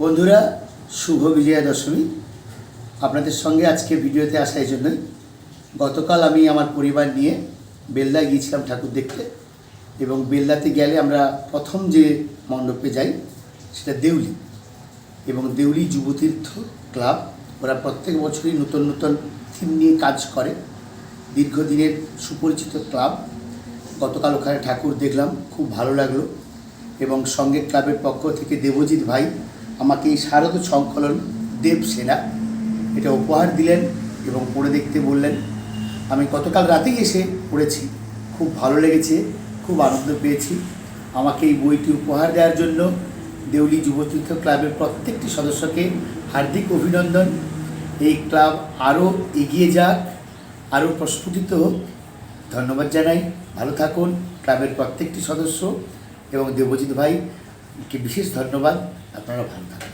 বন্ধুরা, শুভ বিজয়া দশমী। আপনাদের সঙ্গে আজকে ভিডিওতে আসা এই জন্যই, গতকাল আমি আমার পরিবার নিয়ে বেলদা গিয়েছিলাম ঠাকুর দেখতে। এবং বেলদাতে গেলে আমরা প্রথম যে মণ্ডপে যাই সেটা দেউলি, এবং দেউলি যুবতীর্থ ক্লাব। ওরা প্রত্যেক বছরই নতুন নতুন থিম নিয়ে কাজ করে, দীর্ঘদিনের সুপরিচিত ক্লাব। গতকাল ওখানে ঠাকুর দেখলাম, খুব ভালো লাগলো। এবং সঙ্গে ক্লাবের পক্ষ থেকে দেবজিৎ ভাই আমাকে এই শারদ সংকলন দেবসেনা এটা উপহার দিলেন এবং পড়ে দেখতে বললেন। আমি গতকাল রাতেই এসে পড়েছি, খুব ভালো লেগেছে, খুব আনন্দ পেয়েছি। আমাকে এই বইটি উপহার দেওয়ার জন্য দেউলি যুবতীর্থ ক্লাবের প্রত্যেকটি সদস্যকে হার্দিক অভিনন্দন। এই ক্লাব আরও এগিয়ে যাক, আরও প্রস্ফুটিত হোক, ধন্যবাদ জানাই। ভালো থাকুন ক্লাবের প্রত্যেকটি সদস্য, এবং দেবজিৎ ভাইকে বিশেষ ধন্যবাদ। আপনারা ভালো থাকুন।